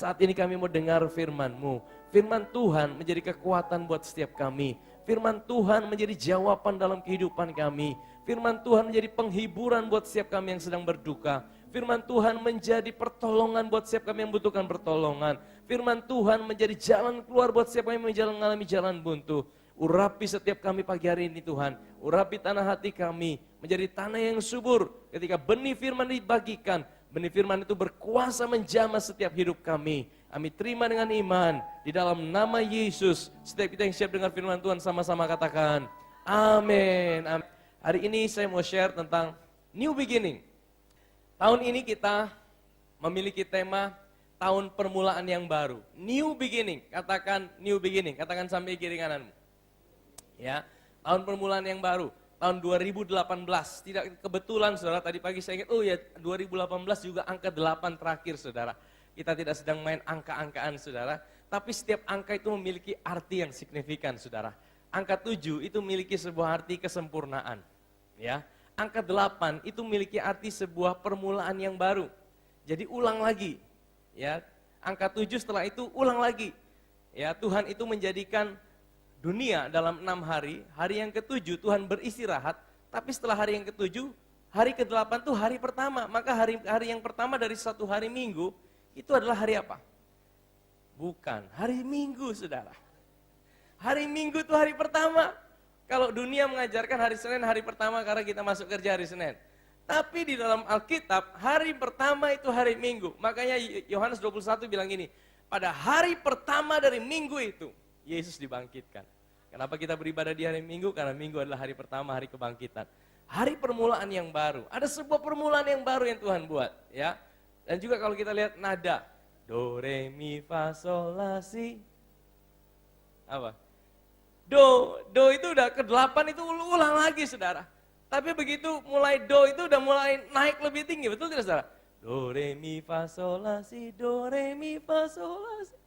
saat ini kami mau dengar firman-Mu. Firman Tuhan menjadi kekuatan buat setiap kami. Firman Tuhan menjadi jawaban dalam kehidupan kami. Firman Tuhan menjadi penghiburan buat setiap kami yang sedang berduka. Firman Tuhan menjadi pertolongan buat setiap kami yang membutuhkan pertolongan. Firman Tuhan menjadi jalan keluar buat setiap kami yang mengalami jalan buntu. Urapi setiap kami pagi hari ini Tuhan. Urapi tanah hati kami menjadi tanah yang subur. Ketika benih firman dibagikan, benih firman itu berkuasa menjamah setiap hidup kami. Kami terima dengan iman di dalam nama Yesus. Setiap kita yang siap dengar firman Tuhan sama-sama katakan amin. Amin. Hari ini saya mau share tentang new beginning. Tahun ini kita memiliki tema tahun permulaan yang baru. New beginning, katakan new beginning, katakan sampai kiri kananmu. Ya, tahun permulaan yang baru. Tahun 2018, tidak kebetulan saudara, tadi pagi saya ingat, oh ya 2018 juga angka 8 terakhir saudara. Kita tidak sedang main angka-angkaan saudara, tapi setiap angka itu memiliki arti yang signifikan saudara. Angka 7 itu memiliki sebuah arti kesempurnaan. Ya, angka 8 itu memiliki arti sebuah permulaan yang baru. Jadi ulang lagi. Ya, angka 7 setelah itu ulang lagi. Ya, Tuhan itu menjadikan dunia dalam 6 hari, hari yang ke-7 Tuhan beristirahat, tapi setelah hari yang ke-7, hari ke-8 itu hari pertama. Maka hari yang pertama dari satu hari Minggu, itu adalah hari apa? Bukan, hari Minggu saudara. Hari Minggu itu hari pertama. Kalau dunia mengajarkan hari Senin hari pertama karena kita masuk kerja hari Senin. Tapi di dalam Alkitab, hari pertama itu hari Minggu. Makanya Yohanes 21 bilang gini, pada hari pertama dari Minggu itu, Yesus dibangkitkan. Kenapa kita beribadah di hari Minggu? Karena Minggu adalah hari pertama, hari kebangkitan. Hari permulaan yang baru. Ada sebuah permulaan yang baru yang Tuhan buat. Ya. Dan juga kalau kita lihat nada. Do, re, mi, fa, sol, la, si. Apa? Do itu udah ke-8 itu ulang lagi saudara. Tapi begitu mulai do itu udah mulai naik lebih tinggi. Betul tidak saudara? Do, re, mi, fa, sol, la, si. Do, re, mi, fa, sol, la, si.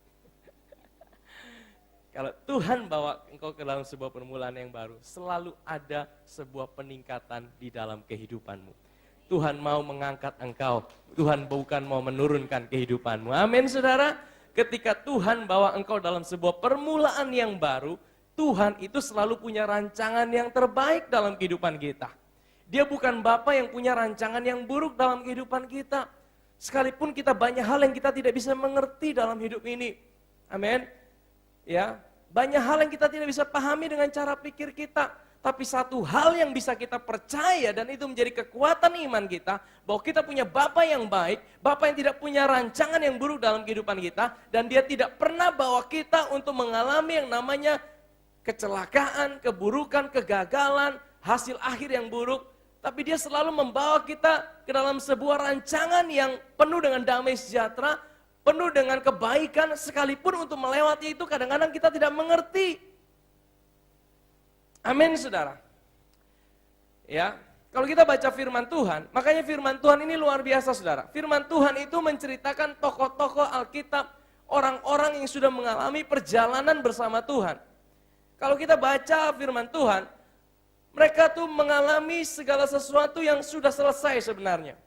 Kalau Tuhan bawa engkau ke dalam sebuah permulaan yang baru, selalu ada sebuah peningkatan di dalam kehidupanmu. Tuhan mau mengangkat engkau, Tuhan bukan mau menurunkan kehidupanmu. Amin saudara. Ketika Tuhan bawa engkau dalam sebuah permulaan yang baru, Tuhan itu selalu punya rancangan yang terbaik dalam kehidupan kita. Dia bukan Bapa yang punya rancangan yang buruk dalam kehidupan kita. Sekalipun kita banyak hal yang kita tidak bisa mengerti dalam hidup ini. Amin. Ya, banyak hal yang kita tidak bisa pahami dengan cara pikir kita. Tapi satu hal yang bisa kita percaya dan itu menjadi kekuatan iman kita, bahwa kita punya Bapa yang baik, Bapa yang tidak punya rancangan yang buruk dalam kehidupan kita, dan Dia tidak pernah bawa kita untuk mengalami yang namanya kecelakaan, keburukan, kegagalan, hasil akhir yang buruk. Tapi Dia selalu membawa kita ke dalam sebuah rancangan yang penuh dengan damai sejahtera, penuh dengan kebaikan, sekalipun untuk melewati itu kadang-kadang kita tidak mengerti. Amin saudara. Ya, kalau kita baca firman Tuhan, makanya firman Tuhan ini luar biasa saudara. Firman Tuhan itu menceritakan tokoh-tokoh Alkitab, orang-orang yang sudah mengalami perjalanan bersama Tuhan. Kalau kita baca firman Tuhan, mereka tuh mengalami segala sesuatu yang sudah selesai sebenarnya.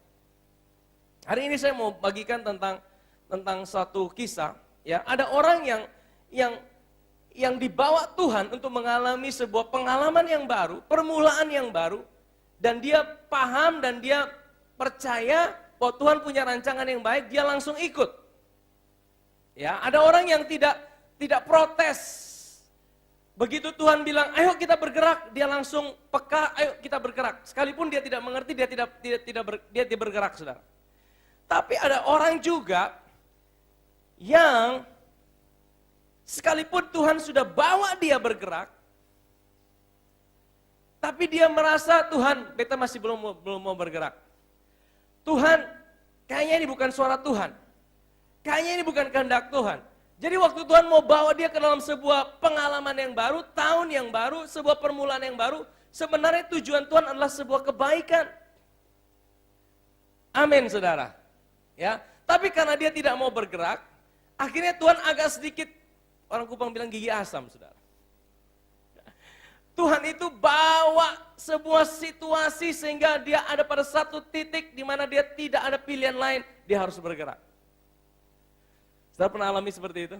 Hari ini saya mau bagikan tentang satu kisah, ya. Ada orang yang dibawa Tuhan untuk mengalami sebuah pengalaman yang baru, permulaan yang baru, dan dia paham dan dia percaya bahwa Tuhan punya rancangan yang baik, dia langsung ikut. Ya, ada orang yang tidak protes. Begitu Tuhan bilang, "Ayo kita bergerak," dia langsung peka, "Ayo kita bergerak." Sekalipun dia tidak mengerti, dia bergerak, saudara. Tapi ada orang juga yang sekalipun Tuhan sudah bawa dia bergerak, tapi dia merasa, "Tuhan, beta masih belum mau bergerak. Tuhan, kayaknya ini bukan suara Tuhan. Kayaknya ini bukan kehendak Tuhan." Jadi waktu Tuhan mau bawa dia ke dalam sebuah pengalaman yang baru, tahun yang baru, sebuah permulaan yang baru, sebenarnya tujuan Tuhan adalah sebuah kebaikan. Amin, saudara. Ya, tapi karena dia tidak mau bergerak, akhirnya Tuhan agak sedikit, orang Kupang bilang gigi asam, saudara. Tuhan itu bawa sebuah situasi sehingga dia ada pada satu titik di mana dia tidak ada pilihan lain, dia harus bergerak. Saudara pernah alami seperti itu?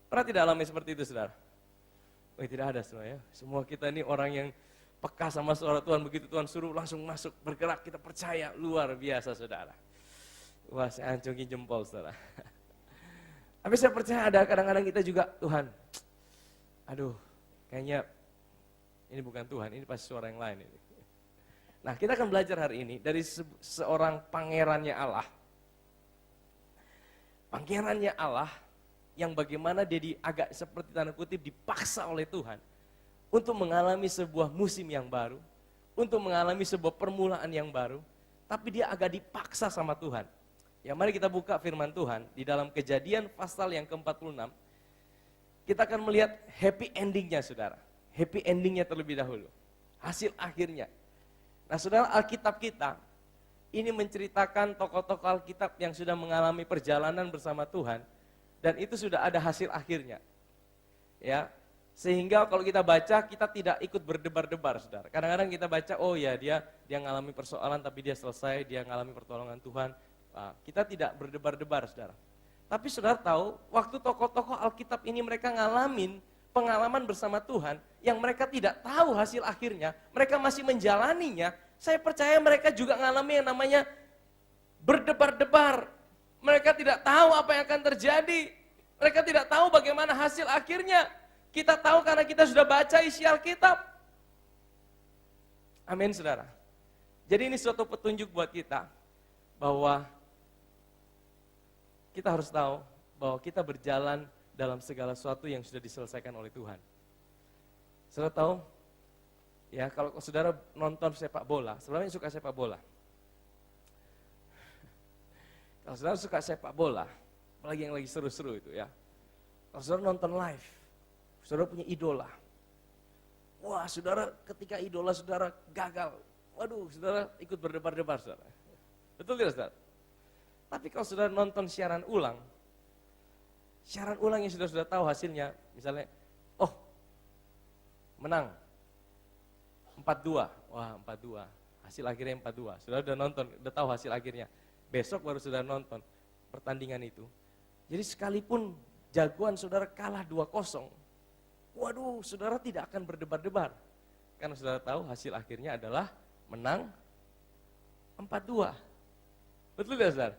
Pernah tidak alami seperti itu, saudara? Oh, tidak ada semuanya. Semua kita ini orang yang peka sama suara Tuhan, begitu Tuhan suruh langsung masuk, bergerak, kita percaya, luar biasa, saudara. Wah, saya ancungin jempol, saudara. Tapi saya percaya ada kadang-kadang kita juga, Tuhan, aduh, kayaknya ini bukan Tuhan, ini pasti suara yang lain ini. Nah, kita akan belajar hari ini dari seorang pangerannya Allah. Pangerannya Allah yang bagaimana dia agak seperti tanda kutip dipaksa oleh Tuhan untuk mengalami sebuah musim yang baru, untuk mengalami sebuah permulaan yang baru, tapi dia agak dipaksa sama Tuhan. Ya, mari kita buka firman Tuhan di dalam Kejadian pasal yang ke-46. Kita akan melihat happy endingnya, saudara. Happy endingnya terlebih dahulu. Hasil akhirnya. Nah, saudara, Alkitab kita ini menceritakan tokoh-tokoh Alkitab yang sudah mengalami perjalanan bersama Tuhan. Dan itu sudah ada hasil akhirnya. Ya, sehingga kalau kita baca, kita tidak ikut berdebar-debar, saudara. Kadang-kadang kita baca, oh ya dia mengalami persoalan tapi dia selesai, dia mengalami pertolongan Tuhan. Nah, kita tidak berdebar-debar, saudara. Tapi saudara tahu, waktu tokoh-tokoh Alkitab ini mereka ngalamin pengalaman bersama Tuhan, yang mereka tidak tahu hasil akhirnya, mereka masih menjalaninya, saya percaya mereka juga ngalami yang namanya berdebar-debar. Mereka tidak tahu apa yang akan terjadi. Mereka tidak tahu bagaimana hasil akhirnya. Kita tahu karena kita sudah baca isi Alkitab. Amin, saudara. Jadi ini suatu petunjuk buat kita, bahwa kita harus tahu bahwa kita berjalan dalam segala sesuatu yang sudah diselesaikan oleh Tuhan. Saudara tahu, ya kalau saudara nonton sepak bola, saudara yang suka sepak bola. Kalau saudara suka sepak bola, apalagi yang lagi seru-seru itu ya. Kalau saudara nonton live, saudara punya idola. Wah, saudara ketika idola saudara gagal, waduh, saudara ikut berdebar-debar, saudara. Betul tidak, saudara? Tapi kalau saudara nonton siaran ulang yang sudah tahu hasilnya, misalnya, oh, menang 4-2, wah 4-2, hasil akhirnya 4-2, saudara udah nonton, udah tahu hasil akhirnya, besok baru saudara nonton pertandingan itu. Jadi sekalipun jagoan saudara kalah 2-0, waduh, saudara tidak akan berdebar-debar, karena saudara tahu hasil akhirnya adalah menang 4-2, betul tidak, saudara?